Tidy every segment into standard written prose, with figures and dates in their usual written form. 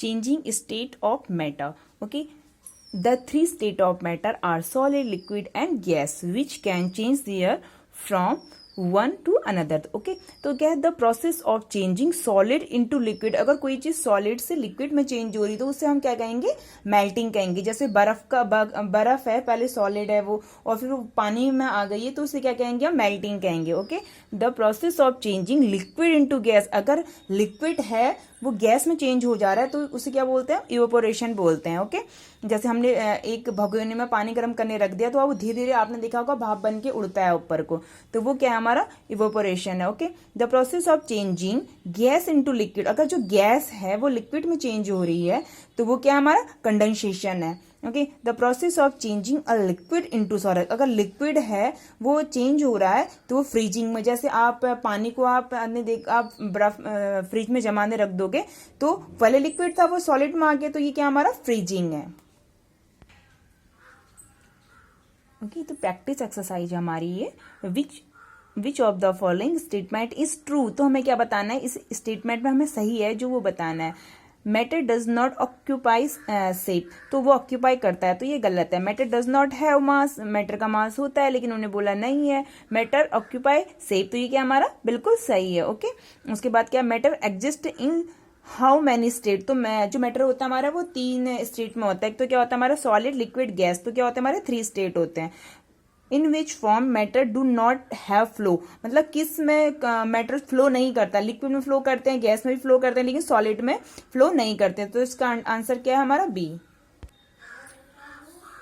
changing state of matter. Okay, the three state of matter are solid, liquid and gas, which can change their from one two another. Okay, तो क्या है the process of changing solid into liquid. अगर कोई चीज solid से liquid में change हो रही तो उसे हम क्या कहेंगे, मेल्टिंग कहेंगे. जैसे बर्फ है, पहले सॉलिड है वो, और फिर वो पानी में आ गई है तो उसे क्या कहेंगे, हम मेल्टिंग कहेंगे. Okay, the process of changing liquid into gas. अगर लिक्विड है वो गैस में चेंज हो जा रहा है तो उसे क्या बोलते हैं, इवेपोरेशन बोलते हैं. ओके, जैसे हमने एक भगोने में पानी गर्म करने रख दिया तो वो धीरे धीरे आपने देखा होगा भाप बन के उड़ता है ऊपर को, तो वो क्या है, हमारा इवेपोरेशन है. Okay, the process of changing gas into liquid. अगर जो गैस है वो लिक्विड में चेंज हो रही है तो वो क्या हमारा कंडेंसेशन है. Okay, the process of changing a liquid into solid. अगर लिक्विड है वो चेंज हो रहा है तो वो फ्रीजिंग में, जैसे आप पानी को आप बर्फ फ्रिज में जमाने रख दोगे तो पहले लिक्विड था वो सॉलिड में आ गया, तो ये क्या हमारा फ्रीजिंग है. ओके, तो प्रैक्टिस एक्सरसाइज हमारी ये, which of the following statement is true. तो हमें क्या बताना है, इस स्टेटमेंट में हमें सही है जो वो बताना है. Matter does not occupy shape, तो वो ऑक्यूपाई करता है, तो ये गलत है. Matter does not have mass, matter का मास होता है लेकिन उन्होंने बोला नहीं है. मैटर ऑक्यूपाई शेप, तो ये क्या हमारा बिल्कुल सही है. ओके, उसके बाद क्या, matter exist in how many state. तो जो मैटर होता है हमारा वो 3 स्टेट में होता है. तो क्या होता है हमारा सॉलिड, लिक्विड, गैस. तो क्या होता है हमारे 3 स्टेट होते हैं. In which form matter do not have flow, मतलब किस में मैटर फ्लो नहीं करता. लिक्विड में फ्लो करते हैं, गैस में भी फ्लो करते हैं, लेकिन सॉलिड में फ्लो नहीं करते. तो इसका आंसर क्या है हमारा B.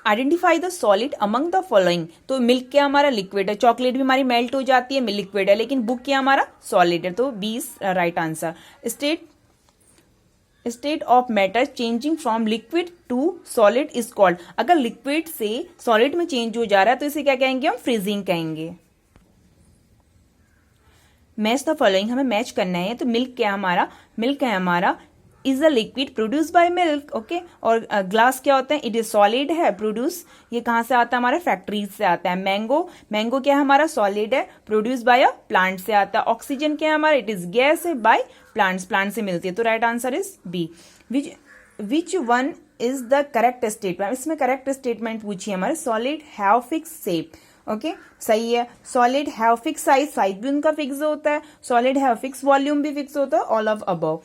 Identify the solid among the following. तो मिल्क क्या हमारा लिक्विड है, चॉकलेट भी हमारी मेल्ट हो जाती है, लिक्विड है, लेकिन बुक क्या हमारा सॉलिड है. तो B right answer. State of matter changing from liquid to solid is called. अगर लिक्विड से सॉलिड में चेंज हो जा रहा है तो इसे क्या कहेंगे, हम फ्रीजिंग कहेंगे. मैच द फॉलोइंग, हमें मैच करना है. तो मिल्क क्या हमारा, मिल्क है हमारा is a liquid produce by milk. Okay, और ग्लास क्या होता है, इट इज सॉलिड है, प्रोड्यूस ये कहाँ से आता है, हमारे फैक्ट्रीज से आता है. मैंगो क्या है हमारा, सॉलिड है, प्रोड्यूस बाय अ प्लांट से आता है. ऑक्सीजन क्या है हमारा, इट इज गैस है, बाय प्लांट से मिलती है. तो right answer is B. Which one is the correct statement. इसमें करेक्ट स्टेटमेंट पूछिए हमारे. Solid have fix shape. Okay, सही है. सॉलिड हैव फिक्स साइज भी उनका फिक्स होता है. सॉलिड हैव फिक्स वॉल्यूम भी फिक्स होता है. All of above.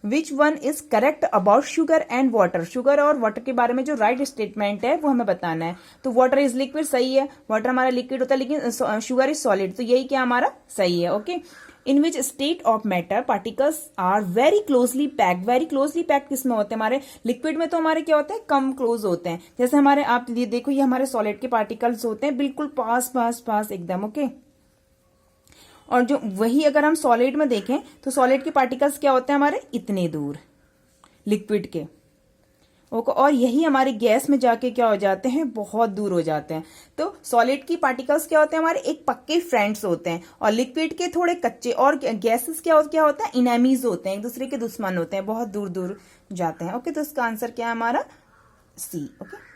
Which one is correct about sugar and water. Sugar और वाटर के बारे में जो राइट स्टेटमेंट है वो हमें बताना है. तो वाटर इज लिक्विड, सही है. वाटर हमारा लिक्विड होता है लेकिन शुगर इज सॉलिड, तो यही क्या हमारा सही है. Okay, in which state of matter particles are very closely packed. Very closely packed किसमें होते हैं, हमारे लिक्विड में तो हमारे क्या होते हैं, कम क्लोज होते हैं. जैसे हमारे आप ये देखो, ये हमारे सॉलिड के पार्टिकल्स होते हैं बिल्कुल पास एकदम. ओके, और जो वही अगर हम सॉलिड में देखें तो सॉलिड के पार्टिकल्स क्या होते हैं हमारे, इतने दूर लिक्विड के. ओके, और यही हमारे गैस में जाके क्या हो जाते हैं, बहुत दूर हो जाते हैं. तो सॉलिड की पार्टिकल्स क्या होते हैं हमारे, एक पक्के फ्रेंड्स होते हैं, और लिक्विड के थोड़े कच्चे. और गैसेस क्या होता है, इनेमीज होते हैं, एक दूसरे के दुश्मन होते हैं, बहुत दूर दूर जाते हैं. ओके, तो इसका आंसर क्या है हमारा सी. ओके.